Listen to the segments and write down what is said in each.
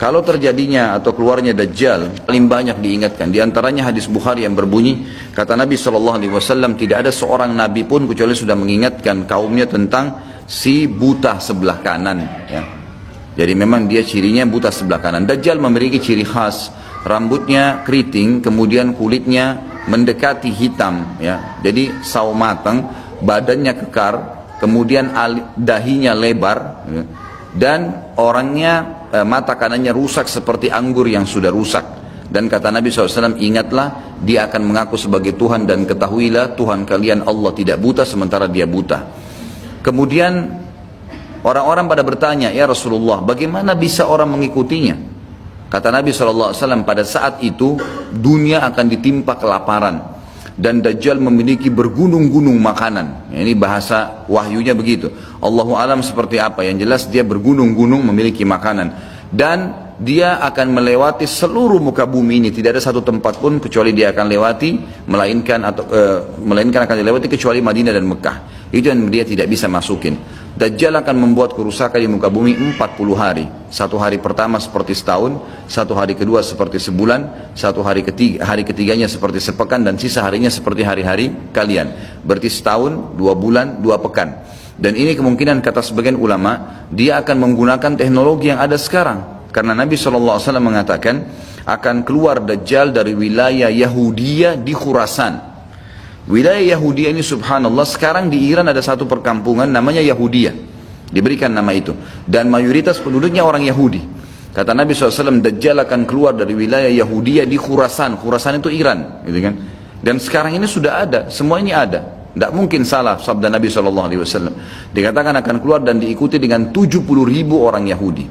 Kalau terjadinya atau keluarnya Dajjal, paling banyak diingatkan. Di antaranya hadis Bukhari yang berbunyi, kata Nabi SAW, tidak ada seorang Nabi pun kecuali sudah mengingatkan kaumnya tentang si buta sebelah kanan. Ya. Jadi memang dia cirinya buta sebelah kanan. Dajjal memiliki ciri khas, rambutnya keriting, kemudian kulitnya mendekati hitam. Ya. Jadi sawo matang, badannya kekar, kemudian dahinya lebar, ya. Dan orangnya mata kanannya rusak seperti anggur yang sudah rusak. Dan kata Nabi SAW, ingatlah dia akan mengaku sebagai Tuhan dan ketahuilah Tuhan kalian Allah tidak buta sementara dia buta. Kemudian orang-orang pada bertanya, ya Rasulullah, bagaimana bisa orang mengikutinya? Kata Nabi SAW, pada saat itu dunia akan ditimpa kelaparan dan Dajjal memiliki bergunung-gunung makanan. Ini bahasa wahyunya begitu. Allahu alam seperti apa, yang jelas dia bergunung-gunung memiliki makanan dan dia akan melewati seluruh muka bumi ini, tidak ada satu tempat pun kecuali dia akan lewati, melainkan akan dilewati kecuali Madinah dan Mekah. Itu yang dia tidak bisa masukin. Dajjal akan membuat kerusakan di muka bumi 40 hari. Satu hari pertama seperti setahun, satu hari kedua seperti sebulan, satu hari ketiganya seperti sepekan, dan sisa harinya seperti hari-hari kalian. Berarti setahun, 2 bulan, 2 pekan. Dan ini kemungkinan kata sebagian ulama, dia akan menggunakan teknologi yang ada sekarang. Karena Nabi SAW mengatakan, akan keluar Dajjal dari wilayah Yahudiyah di Khurasan. Wilayah Yahudi ini subhanallah, sekarang di Iran ada satu perkampungan namanya Yahudiyah, diberikan nama itu, dan mayoritas penduduknya orang Yahudi. Kata Nabi SAW, Dajjal akan keluar dari wilayah Yahudiyah di Khurasan. Khurasan itu Iran, gitu kan? Dan sekarang ini sudah ada, semua ini ada. Tidak mungkin salah sabda Nabi SAW. Dikatakan akan keluar dan diikuti dengan 70.000 orang Yahudi.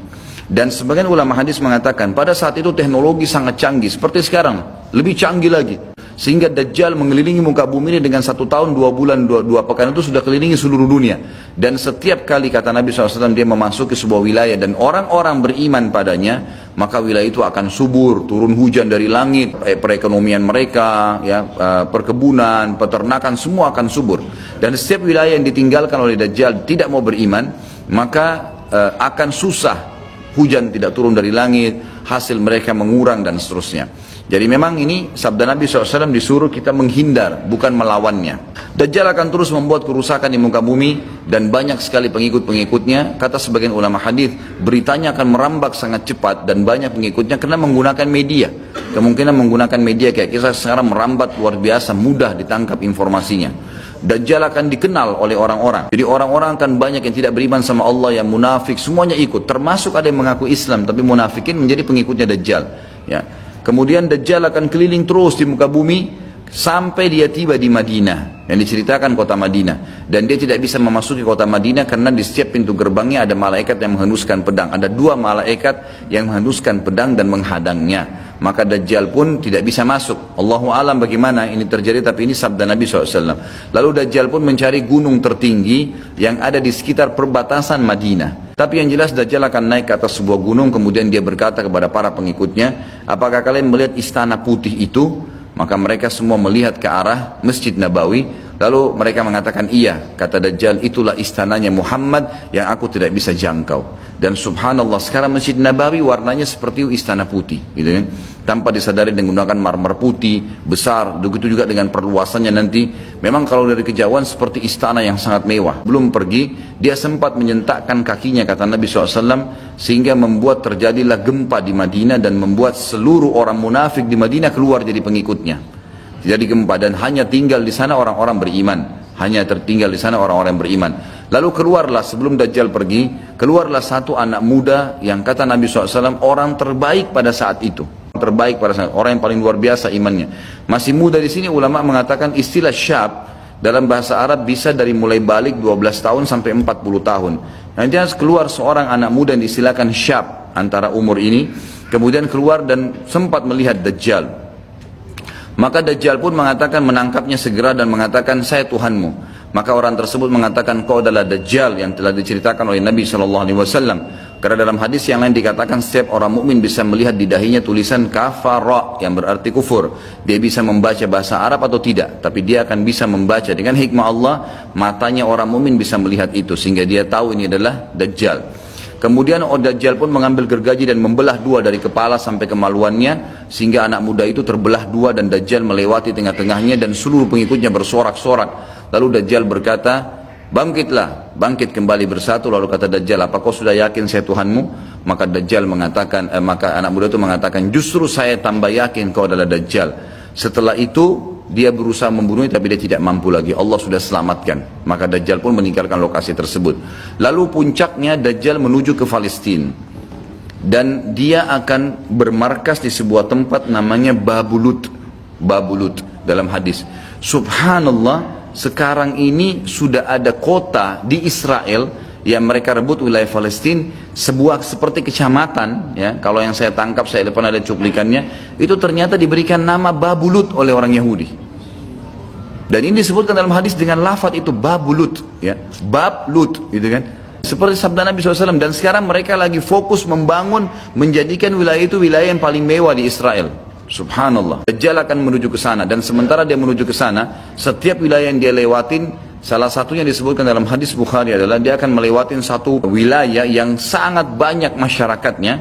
Dan sebagian ulama hadis mengatakan pada saat itu teknologi sangat canggih, seperti sekarang, lebih canggih lagi. Sehingga Dajjal mengelilingi muka bumi ini dengan 1 tahun, 2 bulan, 2 pekan itu sudah kelilingi seluruh dunia. Dan setiap kali kata Nabi SAW dia memasuki sebuah wilayah dan orang-orang beriman padanya, maka wilayah itu akan subur, turun hujan dari langit, perekonomian mereka, ya, perkebunan, peternakan, semua akan subur. Dan setiap wilayah yang ditinggalkan oleh Dajjal tidak mau beriman, maka akan susah, hujan tidak turun dari langit, hasil mereka mengurang dan seterusnya. Jadi memang ini sabda Nabi SAW disuruh kita menghindar, bukan melawannya. Dajjal akan terus membuat kerusakan di muka bumi dan banyak sekali pengikut-pengikutnya. Kata sebagian ulama hadis, beritanya akan merambak sangat cepat dan banyak pengikutnya karena menggunakan media. Kemungkinan menggunakan media kayak kita sekarang merambat luar biasa, mudah ditangkap informasinya. Dajjal akan dikenal oleh orang-orang. Jadi orang-orang akan banyak yang tidak beriman sama Allah, yang munafik, semuanya ikut. Termasuk ada yang mengaku Islam tapi munafikin menjadi pengikutnya Dajjal. Ya. Kemudian Dajjal akan keliling terus di muka bumi sampai dia tiba di Madinah, yang diceritakan kota Madinah. Dan dia tidak bisa memasuki kota Madinah karena di setiap pintu gerbangnya ada malaikat yang menghunuskan pedang. Ada 2 malaikat yang menghunuskan pedang dan menghadangnya. Maka Dajjal pun tidak bisa masuk. Allahu alam bagaimana ini terjadi, tapi ini sabda Nabi SAW. Lalu Dajjal pun mencari gunung tertinggi yang ada di sekitar perbatasan Madinah. Tapi yang jelas Dajjal akan naik ke atas sebuah gunung, kemudian dia berkata kepada para pengikutnya, apakah kalian melihat istana putih itu? Maka mereka semua melihat ke arah Masjid Nabawi. Lalu mereka mengatakan iya. Kata Dajjal, itulah istananya Muhammad yang aku tidak bisa jangkau. Dan subhanallah sekarang Masjid Nabawi warnanya seperti istana putih, gitu kan? Tanpa disadari dengan menggunakan marmer putih besar. Begitu juga dengan perluasannya nanti. Memang kalau dari kejauhan seperti istana yang sangat mewah. Belum pergi, dia sempat menyentakkan kakinya kata Nabi SAW, sehingga membuat terjadilah gempa di Madinah dan membuat seluruh orang munafik di Madinah keluar jadi pengikutnya. Jadi gempa dan hanya tinggal di sana orang-orang beriman. Hanya tertinggal di sana orang-orang beriman. Lalu keluarlah sebelum Dajjal pergi, keluarlah satu anak muda yang kata Nabi SAW orang terbaik pada saat itu. Terbaik pada saat, orang yang paling luar biasa imannya. Masih muda di sini ulama mengatakan istilah syab dalam bahasa Arab bisa dari mulai balik 12 tahun sampai 40 tahun. Nanti keluar seorang anak muda yang diistilahkan syab antara umur ini, kemudian keluar dan sempat melihat Dajjal. Maka Dajjal pun mengatakan menangkapnya segera dan mengatakan saya Tuhanmu. Maka orang tersebut mengatakan kau adalah Dajjal yang telah diceritakan oleh Nabi SAW. Karena dalam hadis yang lain dikatakan setiap orang mukmin bisa melihat di dahinya tulisan kafara yang berarti kufur. Dia bisa membaca bahasa Arab atau tidak, tapi dia akan bisa membaca dengan hikmah Allah. Matanya orang mukmin bisa melihat itu sehingga dia tahu ini adalah Dajjal. Kemudian Dajjal pun mengambil gergaji dan membelah dua dari kepala sampai kemaluannya, sehingga anak muda itu terbelah dua dan Dajjal melewati tengah-tengahnya dan seluruh pengikutnya bersorak-sorak. Lalu Dajjal berkata, bangkitlah, bangkit kembali bersatu. Lalu kata Dajjal, apa kau sudah yakin saya Tuhanmu? Maka Dajjal mengatakan, maka anak muda itu mengatakan, justru saya tambah yakin kau adalah Dajjal. Setelah itu dia berusaha membunuhnya tapi dia tidak mampu lagi. Allah sudah selamatkan. Maka Dajjal pun meninggalkan lokasi tersebut. Lalu puncaknya Dajjal menuju ke Palestina. Dan dia akan bermarkas di sebuah tempat namanya Babulut. Babulut dalam hadis. Subhanallah, sekarang ini sudah ada kota di Israel yang mereka rebut wilayah Palestina, sebuah seperti kecamatan, ya, kalau yang saya tangkap, saya depan ada cuplikannya, itu ternyata diberikan nama Babulut oleh orang Yahudi. Dan ini disebutkan dalam hadis dengan lafaz itu Babulut, ya, Bablut, gitu kan. Seperti sabda Nabi SAW. Dan sekarang mereka lagi fokus membangun, menjadikan wilayah itu wilayah yang paling mewah di Israel. Subhanallah. Dajjal akan menuju ke sana, dan sementara dia menuju ke sana, setiap wilayah yang dia lewatin, salah satunya disebutkan dalam hadis Bukhari adalah dia akan melewati satu wilayah yang sangat banyak masyarakatnya.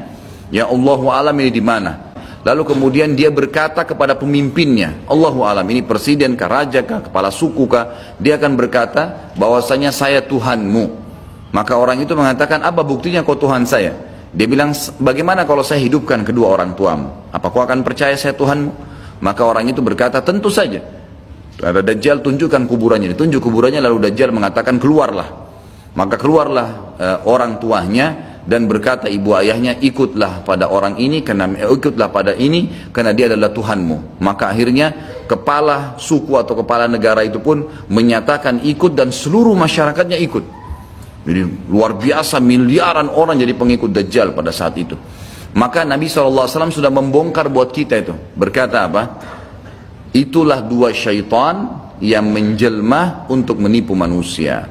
Ya Allahu alam ini di mana? Lalu kemudian dia berkata kepada pemimpinnya, Allahu alam ini presiden kah, raja kah, kepala suku kah? Dia akan berkata bahwasanya saya Tuhanmu. Maka orang itu mengatakan, apa buktinya kau Tuhan saya? Dia bilang, bagaimana kalau saya hidupkan kedua orang tuamu? Apa kau akan percaya saya Tuhanmu? Maka orang itu berkata, tentu saja. Ada Dajjal, tunjukkan kuburannya. Ditunjuk kuburannya, lalu Dajjal mengatakan, keluarlah. Maka keluarlah orang tuanya dan berkata ibu ayahnya, ikutlah pada orang ini, ikutlah pada ini, karena dia adalah Tuhanmu. Maka akhirnya kepala suku atau kepala negara itu pun menyatakan ikut, dan seluruh masyarakatnya ikut. Jadi luar biasa, miliaran orang jadi pengikut Dajjal pada saat itu. Maka Nabi SAW sudah membongkar buat kita itu. Berkata apa? Itulah dua syaitan yang menjelma untuk menipu manusia.